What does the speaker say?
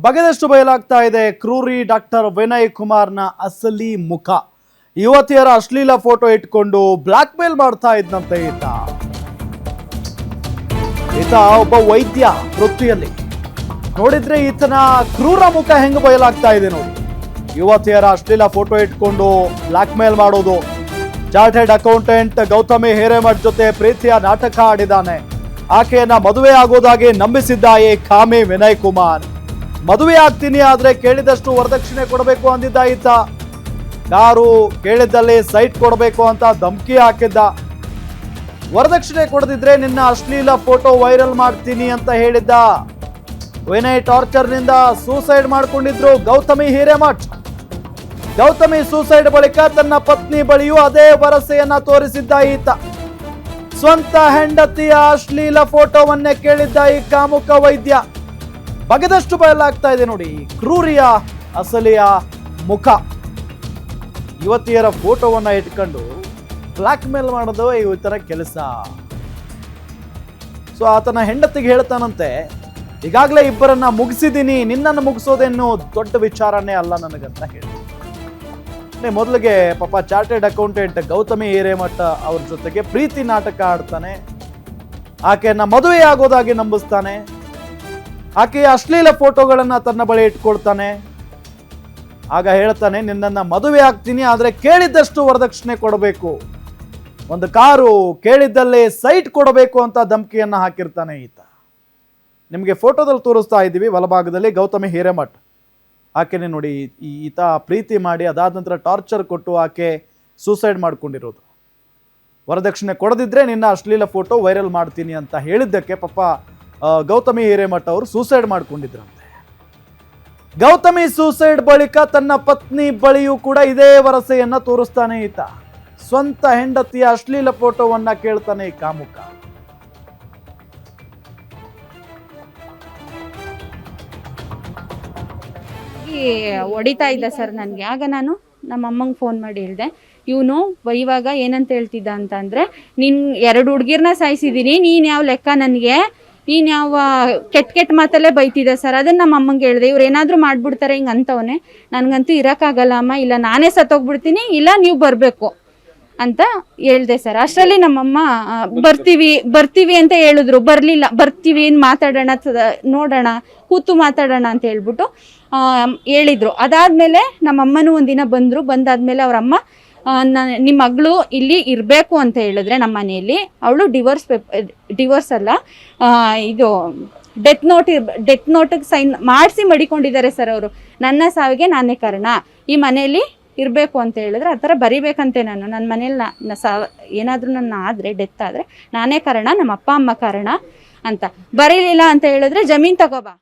ಬಗೆದಷ್ಟು ಬಯಲಾಗ್ತಾ ಇದೆ ಕ್ರೂರಿ ಡಾಕ್ಟರ್ ವಿನಯ್ ಕುಮಾರ್ನ ಅಸಲಿ ಮುಖ. ಯುವತಿಯರ ಅಶ್ಲೀಲ ಫೋಟೋ ಇಟ್ಕೊಂಡು ಬ್ಲಾಕ್ ಮೇಲ್ ಮಾಡ್ತಾ ಇದ್ದಂತೆ ಈತ ಒಬ್ಬ ವೈದ್ಯ ವೃತ್ತಿಯಲ್ಲಿ. ನೋಡಿದ್ರೆ ಈತನ ಕ್ರೂರ ಮುಖ ಹೆಂಗ್ ಬಯಲಾಗ್ತಾ ಇದೆ ನೋಡಿ. ಯುವತಿಯರ ಅಶ್ಲೀಲ ಫೋಟೋ ಇಟ್ಕೊಂಡು ಬ್ಲಾಕ್ ಮೇಲ್ ಮಾಡೋದು. ಚಾರ್ಟೆಡ್ ಅಕೌಂಟೆಂಟ್ ಗೌತಮಿ ಹಿರೇಮಠ್ ಜೊತೆ ಪ್ರೀತಿಯ ನಾಟಕ ಆಡಿದಾನೆ. ಆಕೆಯನ್ನ ಮದುವೆ ಆಗೋದಾಗಿ ನಂಬಿಸಿದ್ದ ಈ ಕಾಮಿ ವಿನಯ್ ಕುಮಾರ್ ಮದುವೆ ಆಗ್ತೀನಿ ಆದ್ರೆ ಕೇಳಿದಷ್ಟು ವರದಕ್ಷಿಣೆ ಕೊಡಬೇಕು ಅಂದಿದ್ದ ಈತ. ಕಾರು ಕೇಳಿದ್ದಲ್ಲಿ ಸೈಟ್ ಕೊಡಬೇಕು ಅಂತ ಧಮಕಿ ಹಾಕಿದ್ದ. ವರದಕ್ಷಿಣೆ ಕೊಡದಿದ್ರೆ ನಿನ್ನ ಅಶ್ಲೀಲ ಫೋಟೋ ವೈರಲ್ ಮಾಡ್ತೀನಿ ಅಂತ ಹೇಳಿದ್ದ. ವಿನಯ್ ಟಾರ್ಚರ್ ನಿಂದ ಸೂಸೈಡ್ ಮಾಡ್ಕೊಂಡಿದ್ರು ಗೌತಮಿ ಹಿರೇಮಠ್. ಗೌತಮಿ ಸೂಸೈಡ್ ಬಳಿಕ ತನ್ನ ಪತ್ನಿ ಬಳಿಯೂ ಅದೇ ಭರವಸೆಯನ್ನ ತೋರಿಸಿದ್ದ ಈತ. ಸ್ವಂತ ಹೆಂಡತಿಯ ಅಶ್ಲೀಲ ಫೋಟೋವನ್ನೇ ಕೇಳಿದ್ದ ಈ ಕಾಮುಕ ವೈದ್ಯ. ಬಗೆದಷ್ಟು ಬಯಲಾಗ್ತಾ ಇದೆ ನೋಡಿ ಕ್ರೂರಿಯ ಅಸಲಿಯ ಮುಖ. ಯುವತಿಯರ ಫೋಟೋವನ್ನ ಇಟ್ಕೊಂಡು ಬ್ಲಾಕ್ ಮೇಲ್ ಮಾಡೋದು ಇವತ್ತರ ಕೆಲಸ. ಸೊ ಆತನ ಹೆಂಡತಿಗೆ ಹೇಳ್ತಾನಂತೆ, ಈಗಾಗಲೇ ಇಬ್ಬರನ್ನ ಮುಗಿಸಿದ್ದೀನಿ, ನಿನ್ನನ್ನು ಮುಗಿಸೋದೇನು ದೊಡ್ಡ ವಿಚಾರನೇ ಅಲ್ಲ ನನಗಂತ ಹೇಳಿ. ಮೊದಲಿಗೆ ಪಾಪ ಚಾರ್ಟೆಡ್ ಅಕೌಂಟೆಂಟ್ ಗೌತಮಿ ಹಿರೇಮಠ ಅವ್ರ ಜೊತೆಗೆ ಪ್ರೀತಿ ನಾಟಕ ಆಡ್ತಾನೆ. ಆಕೆಯನ್ನ ಮದುವೆ ಆಗೋದಾಗಿ ನಂಬಿಸ್ತಾನೆ. ಆಕೆಯ ಅಶ್ಲೀಲ ಫೋಟೋಗಳನ್ನ ತನ್ನ ಬಳಿ ಇಟ್ಕೊಳ್ತಾನೆ. ಆಗ ಹೇಳ್ತಾನೆ, ನಿನ್ನನ್ನ ಮದುವೆ ಆಗ್ತೀನಿ ಆದ್ರೆ ಕೇಳಿದ್ದಷ್ಟು ವರದಕ್ಷಿಣೆ ಕೊಡಬೇಕು, ಒಂದು ಕಾರು ಕೇಳಿದ್ದಲ್ಲೇ ಸೈಟ್ ಕೊಡಬೇಕು ಅಂತ ಧಮಕಿಯನ್ನ ಹಾಕಿರ್ತಾನೆ ಈತ. ನಿಮಗೆ ಫೋಟೋದಲ್ಲಿ ತೋರಿಸ್ತಾ ಇದ್ದೀವಿ ಬಲಭಾಗದಲ್ಲಿ ಗೌತಮಿ ಹಿರೇಮಠ್. ಆಕೆನೆ ನೋಡಿ ಈತ ಪ್ರೀತಿ ಮಾಡಿ ಅದಾದ ನಂತರ ಟಾರ್ಚರ್ ಕೊಟ್ಟು ಆಕೆ ಸೂಸೈಡ್ ಮಾಡ್ಕೊಂಡಿರೋದು. ವರದಕ್ಷಿಣೆ ಕೊಡದಿದ್ರೆ ನಿನ್ನ ಅಶ್ಲೀಲ ಫೋಟೋ ವೈರಲ್ ಮಾಡ್ತೀನಿ ಅಂತ ಹೇಳಿದ್ದಕ್ಕೆ ಪಾಪ ಗೌತಮಿ ಹಿರೇಮಠ ಅವರು ಸೂಸೈಡ್ ಮಾಡ್ಕೊಂಡಿದ್ರಂತೆ. ಗೌತಮಿ ಸೂಸೈಡ್ ಬಳಿಕ ತನ್ನ ಪತ್ನಿ ಬಳಿಯೂ ಕೂಡ ಇದೇ ಭರವಸೆಯನ್ನ ತೋರಿಸ್ತಾನೆ ಈತ. ಸ್ವಂತ ಹೆಂಡತಿಯ ಅಶ್ಲೀಲ ಫೋಟೋವನ್ನ ಕೇಳ್ತಾನೆ ಈ ಕಾಮುಕ. ಹೊಡಿತಾ ಇದ್ದ ಸರ್ ನನಗೆ. ಆಗ ನಾನು ನಮ್ಮ ಅಮ್ಮಂಗೆ ಫೋನ್ ಮಾಡಿ ಹೇಳಿದೆ, ಇವನು ಇವಾಗ ಏನಂತ ಹೇಳ್ತಿದ್ದ ಅಂತಂದರೆ, ನೀನು 2 ಹುಡುಗಿರ್ನ ಸಾಯಿಸಿದ್ದೀನಿ, ನೀನು ಯಾವ ಲೆಕ್ಕ ನನಗೆ, ನೀನು ಯಾವ ಕೆಟ್ಟ ಮಾತಲ್ಲೇ ಬೈತಿದ್ದೆ ಸರ್. ಅದನ್ನು ನಮ್ಮ ಅಮ್ಮಂಗೆ ಹೇಳಿದೆ. ಇವ್ರು ಏನಾದರೂ ಮಾಡಿಬಿಡ್ತಾರೆ ಹಿಂಗೆ ಅಂತವನೇ, ನನಗಂತೂ ಇರೋಕ್ಕಾಗಲ್ಲ ಅಮ್ಮ, ಇಲ್ಲ ನಾನೇ ಸತ್ತೋಗ್ಬಿಡ್ತೀನಿ, ಇಲ್ಲ ನೀವು ಬರಬೇಕು ಅಂತ ಹೇಳ್ದೆ ಸರ್. ಅಷ್ಟರಲ್ಲಿ ನಮ್ಮಮ್ಮ ಬರ್ತೀವಿ ಅಂತ ಹೇಳಿದ್ರು. ಬರಲಿಲ್ಲ. ಬರ್ತೀವಿ, ಏನು ಮಾತಾಡೋಣ, ನೋಡೋಣ, ಕೂತು ಮಾತಾಡೋಣ ಅಂತ ಹೇಳ್ಬಿಟ್ಟು ಹೇಳಿದರು. ಅದಾದಮೇಲೆ ನಮ್ಮಮ್ಮನೂ ಒಂದಿನ ಬಂದರು. ಬಂದಾದಮೇಲೆ ಅವರಮ್ಮ ನಿಮ್ಮ ಮಗಳು ಇಲ್ಲಿ ಇರಬೇಕು ಅಂತ ಹೇಳಿದ್ರೆ ನಮ್ಮ ಮನೆಯಲ್ಲಿ. ಅವಳು ಡಿವೋರ್ಸ್ ಅಲ್ಲ, ಇದು ಡೆತ್ ನೋಟಿಗೆ ಸೈನ್ ಮಾಡಿಸಿ ಮಡಿಕೊಂಡಿದ್ದಾರೆ ಸರ್ ಅವರು. ನನ್ನ ಸಾವಿಗೆ ನಾನೇ ಕಾರಣ, ಈ ಮನೆಯಲ್ಲಿ ಇರಬೇಕು ಅಂತ ಹೇಳಿದ್ರೆ ಆ ಥರ ಬರಿಬೇಕಂತೆ. ನನ್ನ ಮನೇಲಿ ಏನಾದರೂ ನನ್ನ ಆದರೆ, ಡೆತ್ ಆದರೆ ನಾನೇ ಕಾರಣ, ನಮ್ಮ ಅಪ್ಪ ಅಮ್ಮ ಕಾರಣ ಅಂತ. ಬರೀಲಿಲ್ಲ ಅಂತ ಹೇಳಿದ್ರೆ ಜಮೀನು ತಗೋಬಾ.